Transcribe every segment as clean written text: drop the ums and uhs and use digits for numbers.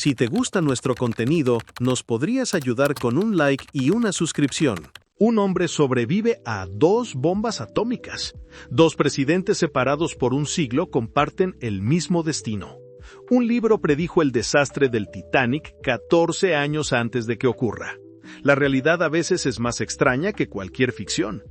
Si te gusta nuestro contenido, nos podrías ayudar con un like y una suscripción. Un hombre sobrevive a 2 bombas atómicas. 2 presidentes separados por un siglo comparten el mismo destino. Un libro predijo el desastre del Titanic 14 años antes de que ocurra. La realidad a veces es más extraña que cualquier ficción.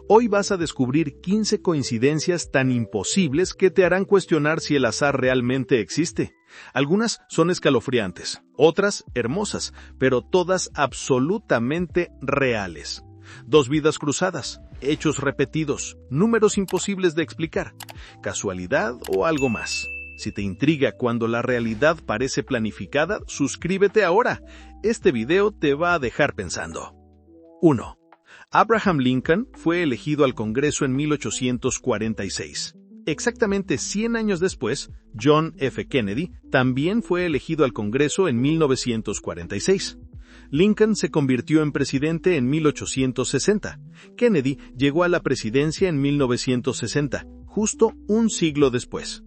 Hoy vas a descubrir 15 coincidencias tan imposibles que te harán cuestionar si el azar realmente existe. Algunas son escalofriantes, otras hermosas, pero todas absolutamente reales. 2 vidas cruzadas, hechos repetidos, números imposibles de explicar, casualidad o algo más. Si te intriga cuando la realidad parece planificada, suscríbete ahora. Este video te va a dejar pensando. 1. Abraham Lincoln fue elegido al Congreso en 1846. Exactamente 100 años después, John F. Kennedy también fue elegido al Congreso en 1946. Lincoln se convirtió en presidente en 1860. Kennedy llegó a la presidencia en 1960, justo un siglo después.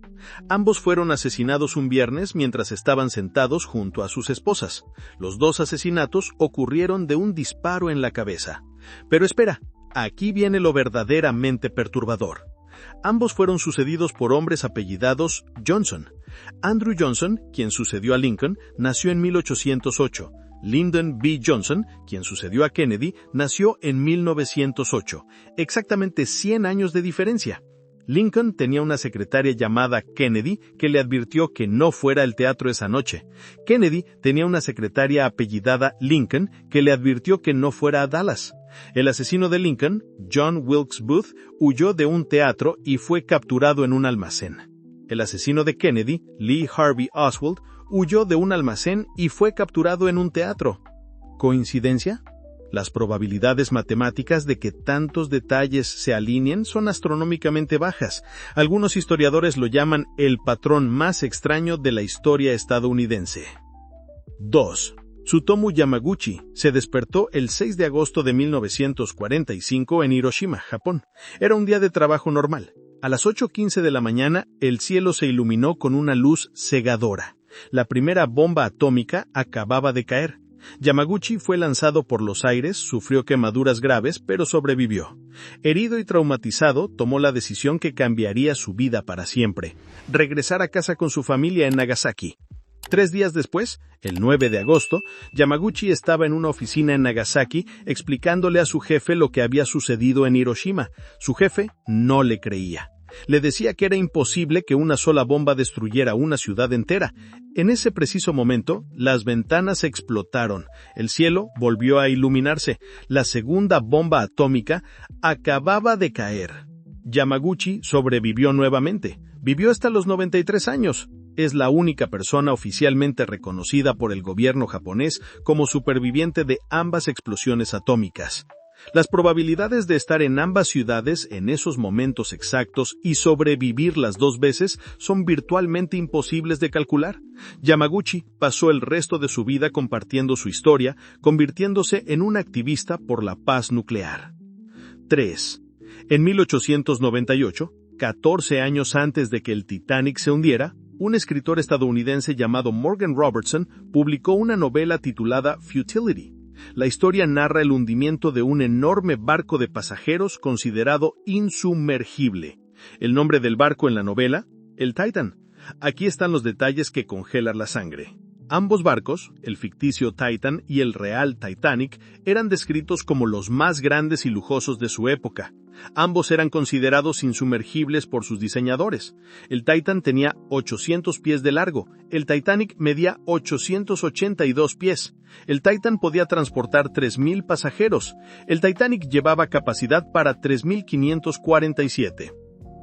Ambos fueron asesinados un viernes mientras estaban sentados junto a sus esposas. Los 2 asesinatos ocurrieron de un disparo en la cabeza. Pero espera, aquí viene lo verdaderamente perturbador. Ambos fueron sucedidos por hombres apellidados Johnson. Andrew Johnson, quien sucedió a Lincoln, nació en 1808. Lyndon B. Johnson, quien sucedió a Kennedy, nació en 1908. Exactamente 100 años de diferencia. Lincoln tenía una secretaria llamada Kennedy que le advirtió que no fuera al teatro esa noche. Kennedy tenía una secretaria apellidada Lincoln que le advirtió que no fuera a Dallas. El asesino de Lincoln, John Wilkes Booth, huyó de un teatro y fue capturado en un almacén. El asesino de Kennedy, Lee Harvey Oswald, huyó de un almacén y fue capturado en un teatro. ¿Coincidencia? Las probabilidades matemáticas de que tantos detalles se alineen son astronómicamente bajas. Algunos historiadores lo llaman el patrón más extraño de la historia estadounidense. 2. Tsutomu Yamaguchi se despertó el 6 de agosto de 1945 en Hiroshima, Japón. Era un día de trabajo normal. A las 8:15 de la mañana, el cielo se iluminó con una luz cegadora. La primera bomba atómica acababa de caer. Yamaguchi fue lanzado por los aires, sufrió quemaduras graves, pero sobrevivió. Herido y traumatizado, tomó la decisión que cambiaría su vida para siempre: regresar a casa con su familia en Nagasaki. 3 días después, el 9 de agosto, Yamaguchi estaba en una oficina en Nagasaki explicándole a su jefe lo que había sucedido en Hiroshima. Su jefe no le creía. Le decía que era imposible que una sola bomba destruyera una ciudad entera. En ese preciso momento, las ventanas explotaron. El cielo volvió a iluminarse. La segunda bomba atómica acababa de caer. Yamaguchi sobrevivió nuevamente. Vivió hasta los 93 años. Es la única persona oficialmente reconocida por el gobierno japonés como superviviente de ambas explosiones atómicas. Las probabilidades de estar en ambas ciudades en esos momentos exactos y sobrevivir las 2 veces son virtualmente imposibles de calcular. Yamaguchi pasó el resto de su vida compartiendo su historia, convirtiéndose en un activista por la paz nuclear. 3. En 1898, 14 años antes de que el Titanic se hundiera, un escritor estadounidense llamado Morgan Robertson publicó una novela titulada Futility. La historia narra el hundimiento de un enorme barco de pasajeros considerado insumergible. El nombre del barco en la novela, el Titan. Aquí están los detalles que congelan la sangre. Ambos barcos, el ficticio Titan y el real Titanic, eran descritos como los más grandes y lujosos de su época. Ambos eran considerados insumergibles por sus diseñadores. El Titan tenía 800 pies de largo, el Titanic medía 882 pies. El Titan podía transportar 3,000 pasajeros. El Titanic llevaba capacidad para 3,547.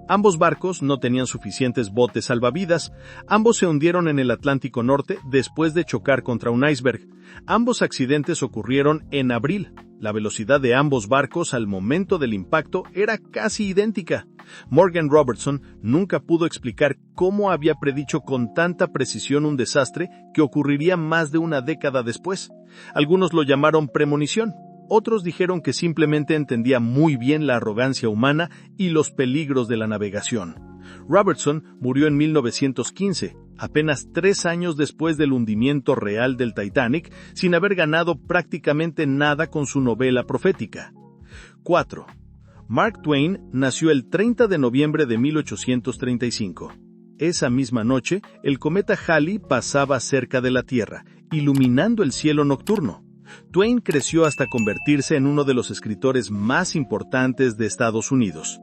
Ambos barcos no tenían suficientes botes salvavidas. Ambos se hundieron en el Atlántico Norte después de chocar contra un iceberg. Ambos accidentes ocurrieron en abril. La velocidad de ambos barcos al momento del impacto era casi idéntica. Morgan Robertson nunca pudo explicar cómo había predicho con tanta precisión un desastre que ocurriría más de una década después. Algunos lo llamaron premonición. Otros dijeron que simplemente entendía muy bien la arrogancia humana y los peligros de la navegación. Robertson murió en 1915. apenas 3 años después del hundimiento real del Titanic, sin haber ganado prácticamente nada con su novela profética. 4. Mark Twain nació el 30 de noviembre de 1835. Esa misma noche, el cometa Halley pasaba cerca de la Tierra, iluminando el cielo nocturno. Twain creció hasta convertirse en uno de los escritores más importantes de Estados Unidos.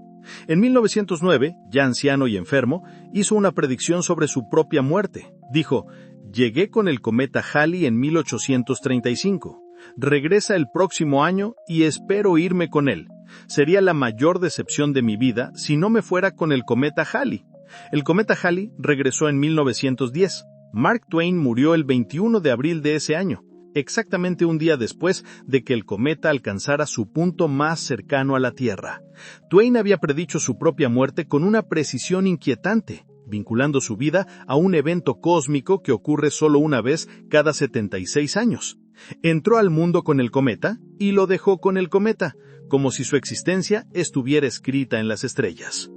En 1909, ya anciano y enfermo, hizo una predicción sobre su propia muerte. Dijo: «Llegué con el cometa Halley en 1835. Regresa el próximo año y espero irme con él. Sería la mayor decepción de mi vida si no me fuera con el cometa Halley». El cometa Halley regresó en 1910. Mark Twain murió el 21 de abril de ese año, exactamente un día después de que el cometa alcanzara su punto más cercano a la Tierra. Twain había predicho su propia muerte con una precisión inquietante, vinculando su vida a un evento cósmico que ocurre solo una vez cada 76 años. Entró al mundo con el cometa y lo dejó con el cometa, como si su existencia estuviera escrita en las estrellas.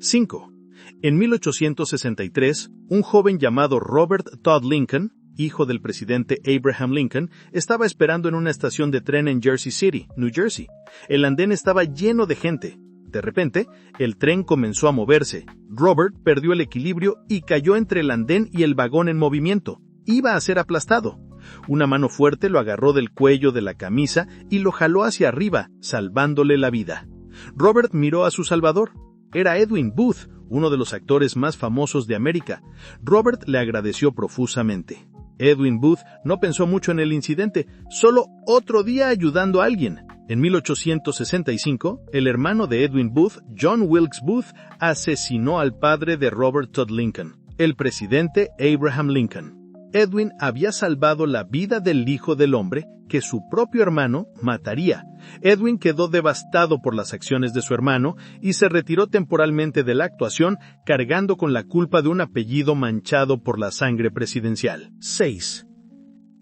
5. En 1863, un joven llamado Robert Todd Lincoln, hijo del presidente Abraham Lincoln, estaba esperando en una estación de tren en Jersey City, New Jersey. El andén estaba lleno de gente. De repente, el tren comenzó a moverse. Robert perdió el equilibrio y cayó entre el andén y el vagón en movimiento. Iba a ser aplastado. Una mano fuerte lo agarró del cuello de la camisa y lo jaló hacia arriba, salvándole la vida. Robert miró a su salvador. Era Edwin Booth, uno de los actores más famosos de América. Robert le agradeció profusamente. Edwin Booth no pensó mucho en el incidente, solo otro día ayudando a alguien. En 1865, el hermano de Edwin Booth, John Wilkes Booth, asesinó al padre de Robert Todd Lincoln, el presidente Abraham Lincoln. Edwin había salvado la vida del hijo del hombre que su propio hermano mataría. Edwin quedó devastado por las acciones de su hermano y se retiró temporalmente de la actuación, cargando con la culpa de un apellido manchado por la sangre presidencial. 6.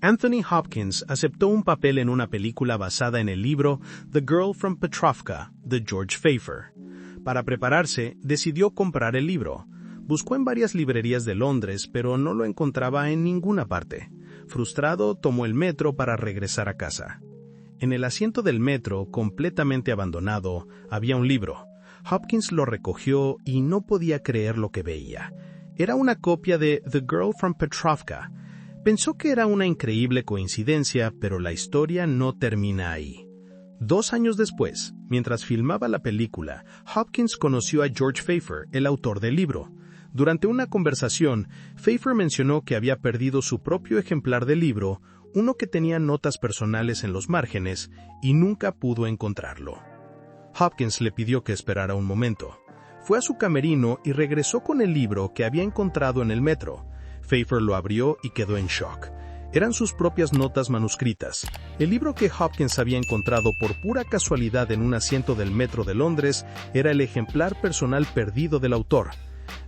Anthony Hopkins aceptó un papel en una película basada en el libro The Girl from Petrovka, de George Pfeiffer. Para prepararse, decidió comprar el libro. Buscó en varias librerías de Londres, pero no lo encontraba en ninguna parte. Frustrado, tomó el metro para regresar a casa. En el asiento del metro, completamente abandonado, había un libro. Hopkins lo recogió y no podía creer lo que veía. Era una copia de The Girl from Petrovka. Pensó que era una increíble coincidencia, pero la historia no termina ahí. 2 años después, mientras filmaba la película, Hopkins conoció a George Pfeiffer, el autor del libro. Durante una conversación, Pfeiffer mencionó que había perdido su propio ejemplar del libro, uno que tenía notas personales en los márgenes, y nunca pudo encontrarlo. Hopkins le pidió que esperara un momento. Fue a su camerino y regresó con el libro que había encontrado en el metro. Pfeiffer lo abrió y quedó en shock. Eran sus propias notas manuscritas. El libro que Hopkins había encontrado por pura casualidad en un asiento del metro de Londres era el ejemplar personal perdido del autor.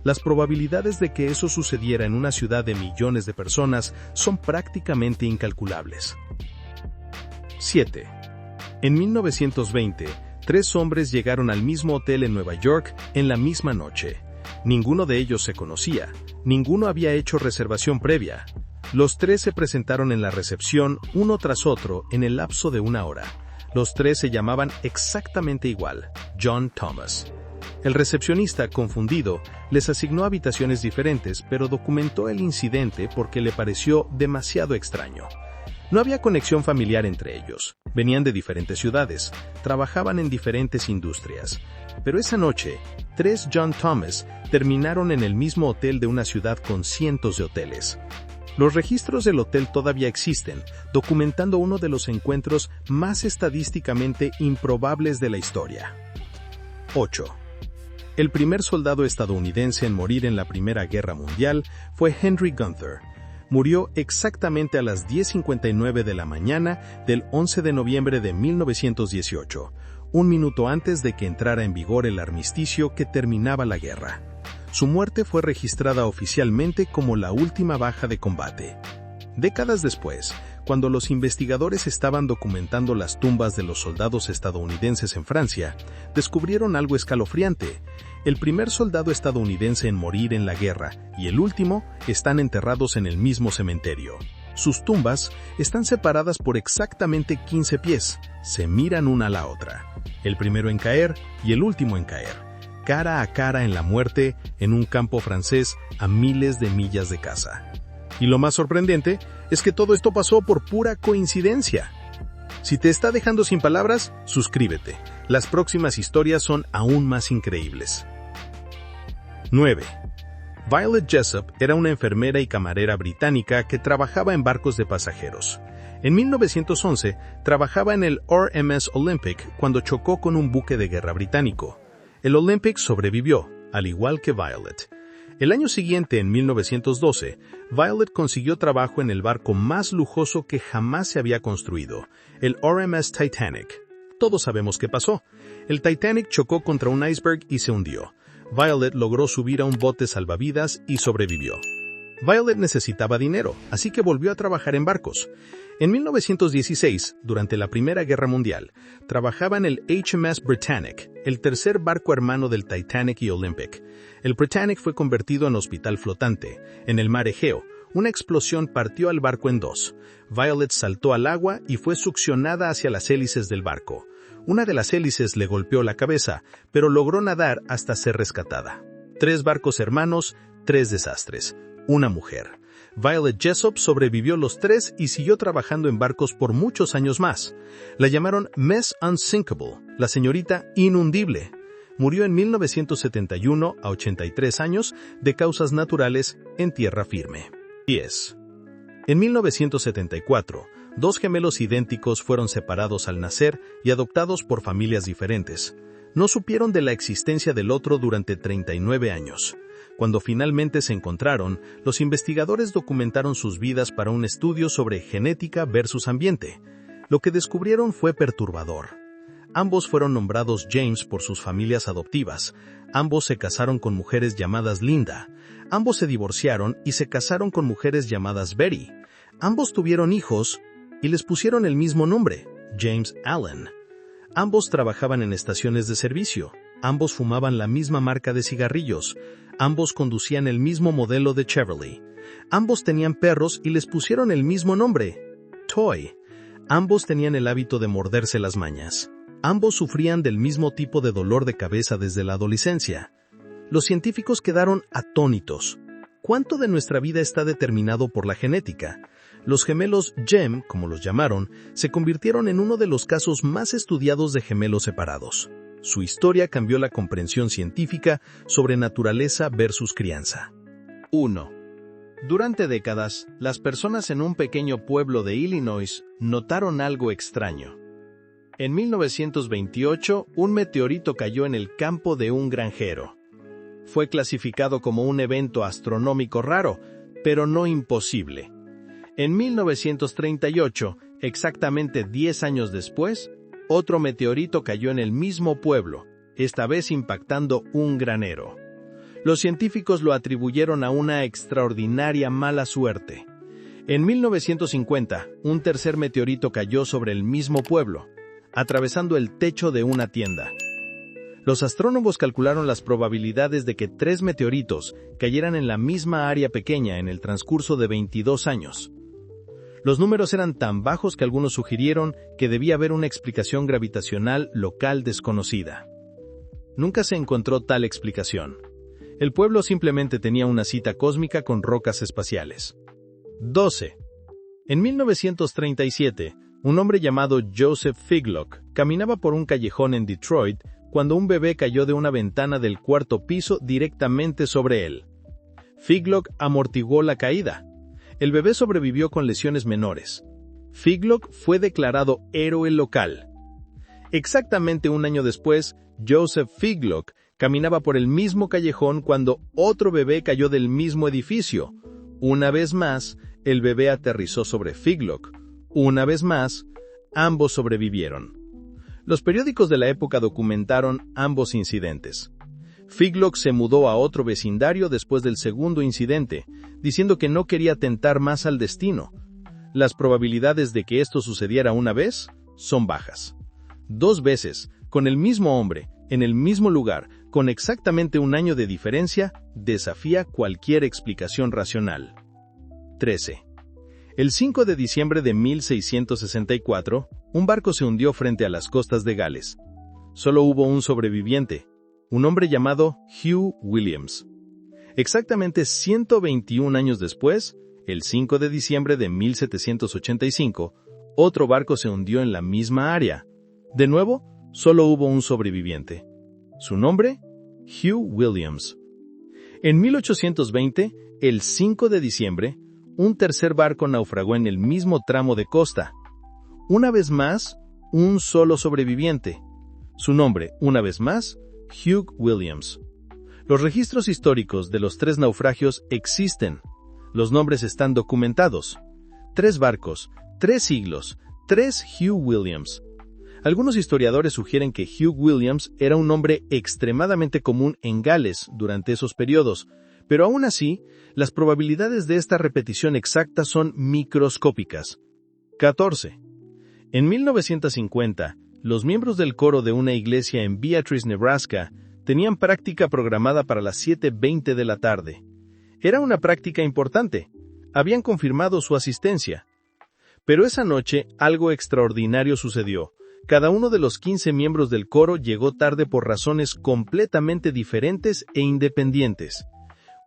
Las probabilidades de que eso sucediera en una ciudad de millones de personas son prácticamente incalculables. 7. En 1920, 3 hombres llegaron al mismo hotel en Nueva York en la misma noche. Ninguno de ellos se conocía, ninguno había hecho reservación previa. Los 3 se presentaron en la recepción uno tras otro en el lapso de 1 hora. Los 3 se llamaban exactamente igual, John Thomas. El recepcionista, confundido, les asignó habitaciones diferentes, pero documentó el incidente porque le pareció demasiado extraño. No había conexión familiar entre ellos. Venían de diferentes ciudades, trabajaban en diferentes industrias. Pero esa noche, 3 John Thomas terminaron en el mismo hotel de una ciudad con cientos de hoteles. Los registros del hotel todavía existen, documentando uno de los encuentros más estadísticamente improbables de la historia. 8. El primer soldado estadounidense en morir en la Primera Guerra Mundial fue Henry Gunther. Murió exactamente a las 10:59 de la mañana del 11 de noviembre de 1918, un minuto antes de que entrara en vigor el armisticio que terminaba la guerra. Su muerte fue registrada oficialmente como la última baja de combate. Décadas después, Cuando los investigadores estaban documentando las tumbas de los soldados estadounidenses en Francia, descubrieron algo escalofriante. El primer soldado estadounidense en morir en la guerra y el último están enterrados en el mismo cementerio. Sus tumbas están separadas por exactamente 15 pies, se miran una a la otra. El primero en caer y el último en caer, cara a cara en la muerte en un campo francés a miles de millas de casa. Y lo más sorprendente es que todo esto pasó por pura coincidencia. Si te está dejando sin palabras, suscríbete. Las próximas historias son aún más increíbles. 9. Violet Jessop era una enfermera y camarera británica que trabajaba en barcos de pasajeros. En 1911, trabajaba en el RMS Olympic cuando chocó con un buque de guerra británico. El Olympic sobrevivió, al igual que Violet. El año siguiente, en 1912, Violet consiguió trabajo en el barco más lujoso que jamás se había construido, el RMS Titanic. Todos sabemos qué pasó. El Titanic chocó contra un iceberg y se hundió. Violet logró subir a un bote salvavidas y sobrevivió. Violet necesitaba dinero, así que volvió a trabajar en barcos. En 1916, durante la Primera Guerra Mundial, trabajaba en el HMS Britannic, el tercer barco hermano del Titanic y Olympic. El Britannic fue convertido en hospital flotante. En el mar Egeo, una explosión partió al barco en dos. Violet saltó al agua y fue succionada hacia las hélices del barco. Una de las hélices le golpeó la cabeza, pero logró nadar hasta ser rescatada. 3 barcos hermanos, 3 desastres. Una mujer. Violet Jessop sobrevivió los 3 y siguió trabajando en barcos por muchos años más. La llamaron Miss Unsinkable, la señorita inundible. Murió en 1971 a 83 años de causas naturales en tierra firme. 10. En 1974, 2 gemelos idénticos fueron separados al nacer y adoptados por familias diferentes. No supieron de la existencia del otro durante 39 años. Cuando finalmente se encontraron, los investigadores documentaron sus vidas para un estudio sobre genética versus ambiente. Lo que descubrieron fue perturbador. Ambos fueron nombrados James por sus familias adoptivas. Ambos se casaron con mujeres llamadas Linda. Ambos se divorciaron y se casaron con mujeres llamadas Betty. Ambos tuvieron hijos y les pusieron el mismo nombre, James Allen. Ambos trabajaban en estaciones de servicio. Ambos fumaban la misma marca de cigarrillos. Ambos conducían el mismo modelo de Chevrolet. Ambos tenían perros y les pusieron el mismo nombre, Toy. Ambos tenían el hábito de morderse las mañas. Ambos sufrían del mismo tipo de dolor de cabeza desde la adolescencia. Los científicos quedaron atónitos. ¿Cuánto de nuestra vida está determinado por la genética? Los gemelos Gem, como los llamaron, se convirtieron en uno de los casos más estudiados de gemelos separados. Su historia cambió la comprensión científica sobre naturaleza versus crianza. 1. Durante décadas, las personas en un pequeño pueblo de Illinois notaron algo extraño. En 1928, un meteorito cayó en el campo de un granjero. Fue clasificado como un evento astronómico raro, pero no imposible. En 1938, exactamente 10 años después, otro meteorito cayó en el mismo pueblo, esta vez impactando un granero. Los científicos lo atribuyeron a una extraordinaria mala suerte. En 1950, un tercer meteorito cayó sobre el mismo pueblo, atravesando el techo de una tienda. Los astrónomos calcularon las probabilidades de que 3 meteoritos cayeran en la misma área pequeña en el transcurso de 22 años. Los números eran tan bajos que algunos sugirieron que debía haber una explicación gravitacional local desconocida. Nunca se encontró tal explicación. El pueblo simplemente tenía una cita cósmica con rocas espaciales. 12. En 1937, un hombre llamado Joseph Figlock caminaba por un callejón en Detroit cuando un bebé cayó de una ventana del 4º piso directamente sobre él. Figlock amortiguó la caída. El bebé sobrevivió con lesiones menores. Figlock fue declarado héroe local. Exactamente un año después, Joseph Figlock caminaba por el mismo callejón cuando otro bebé cayó del mismo edificio. Una vez más, el bebé aterrizó sobre Figlock. Una vez más, ambos sobrevivieron. Los periódicos de la época documentaron ambos incidentes. Figlock se mudó a otro vecindario después del segundo incidente, diciendo que no quería tentar más al destino. las probabilidades de que esto sucediera una vez son bajas. 2 veces, con el mismo hombre, en el mismo lugar, con exactamente un año de diferencia, desafía cualquier explicación racional. 13. El 5 de diciembre de 1664, un barco se hundió frente a las costas de Gales. Solo hubo un sobreviviente, un hombre llamado Hugh Williams. Exactamente 121 años después, el 5 de diciembre de 1785, otro barco se hundió en la misma área. De nuevo, solo hubo un sobreviviente. Su nombre, Hugh Williams. En 1820, el 5 de diciembre, un tercer barco naufragó en el mismo tramo de costa. Una vez más, un solo sobreviviente. Su nombre, una vez más, Hugh Williams. Los registros históricos de los 3 naufragios existen. Los nombres están documentados. 3 barcos, 3 siglos, 3 Hugh Williams. Algunos historiadores sugieren que Hugh Williams era un nombre extremadamente común en Gales durante esos periodos, pero aún así, las probabilidades de esta repetición exacta son microscópicas. 14. En 1950, los miembros del coro de una iglesia en Beatrice, Nebraska, tenían práctica programada para las 7:20 de la tarde. Era una práctica importante. Habían confirmado su asistencia. Pero esa noche algo extraordinario sucedió. Cada uno de los 15 miembros del coro llegó tarde por razones completamente diferentes e independientes.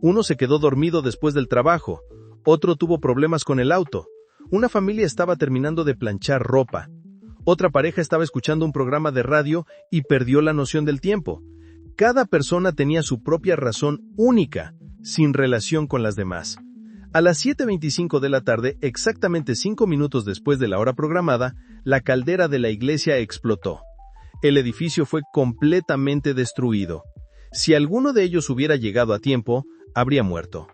Uno se quedó dormido después del trabajo, otro tuvo problemas con el auto, una familia estaba terminando de planchar ropa, otra pareja estaba escuchando un programa de radio y perdió la noción del tiempo. Cada persona tenía su propia razón única, sin relación con las demás. A las 7:25 de la tarde, exactamente 5 minutos después de la hora programada, la caldera de la iglesia explotó. El edificio fue completamente destruido. Si alguno de ellos hubiera llegado a tiempo, habría muerto.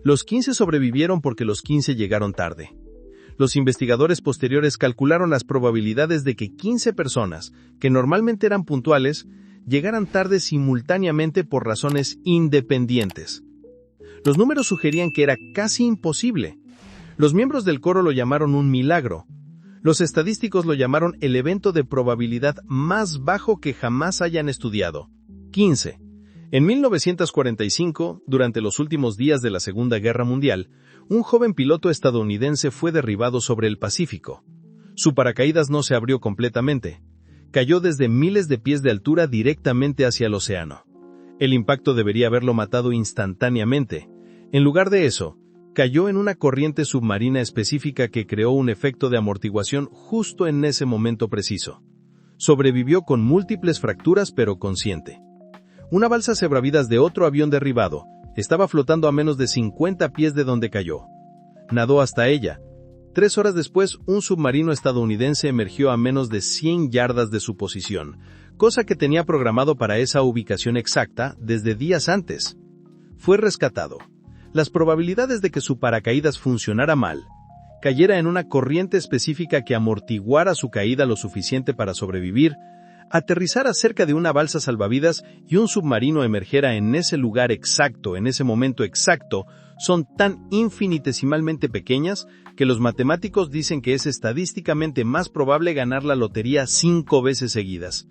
Los 15 sobrevivieron porque los 15 llegaron tarde. Los investigadores posteriores calcularon las probabilidades de que 15 personas, que normalmente eran puntuales, llegaran tarde simultáneamente por razones independientes. Los números sugerían que era casi imposible. Los miembros del coro lo llamaron un milagro. Los estadísticos lo llamaron el evento de probabilidad más bajo que jamás hayan estudiado. 15. En 1945, durante los últimos días de la Segunda Guerra Mundial, un joven piloto estadounidense fue derribado sobre el Pacífico. Su paracaídas no se abrió completamente. Cayó desde miles de pies de altura directamente hacia el océano. El impacto debería haberlo matado instantáneamente. En lugar de eso, cayó en una corriente submarina específica que creó un efecto de amortiguación justo en ese momento preciso. Sobrevivió con múltiples fracturas pero consciente. Una balsa salvavidas de otro avión derribado estaba flotando a menos de 50 pies de donde cayó. Nadó hasta ella. 3 horas después, un submarino estadounidense emergió a menos de 100 yardas de su posición, cosa que tenía programado para esa ubicación exacta desde días antes. Fue rescatado. Las probabilidades de que su paracaídas funcionara mal, cayera en una corriente específica que amortiguara su caída lo suficiente para sobrevivir, aterrizara cerca de una balsa salvavidas y un submarino emergiera en ese lugar exacto, en ese momento exacto, son tan infinitesimalmente pequeñas que los matemáticos dicen que es estadísticamente más probable ganar la lotería 5 veces seguidas.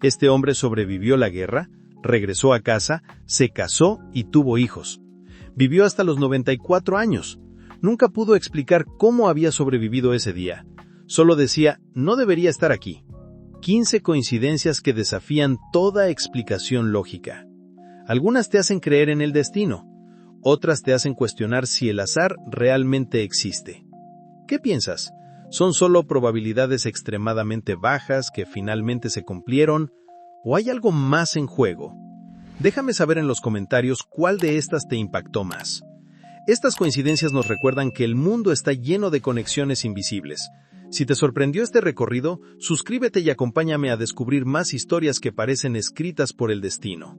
Este hombre sobrevivió la guerra, regresó a casa, se casó y tuvo hijos. Vivió hasta los 94 años. Nunca pudo explicar cómo había sobrevivido ese día. Solo decía, no debería estar aquí. 15 coincidencias que desafían toda explicación lógica. Algunas te hacen creer en el destino, otras te hacen cuestionar si el azar realmente existe. ¿Qué piensas? ¿Son solo probabilidades extremadamente bajas que finalmente se cumplieron? ¿O hay algo más en juego? Déjame saber en los comentarios cuál de estas te impactó más. Estas coincidencias nos recuerdan que el mundo está lleno de conexiones invisibles. Si te sorprendió este recorrido, suscríbete y acompáñame a descubrir más historias que parecen escritas por el destino.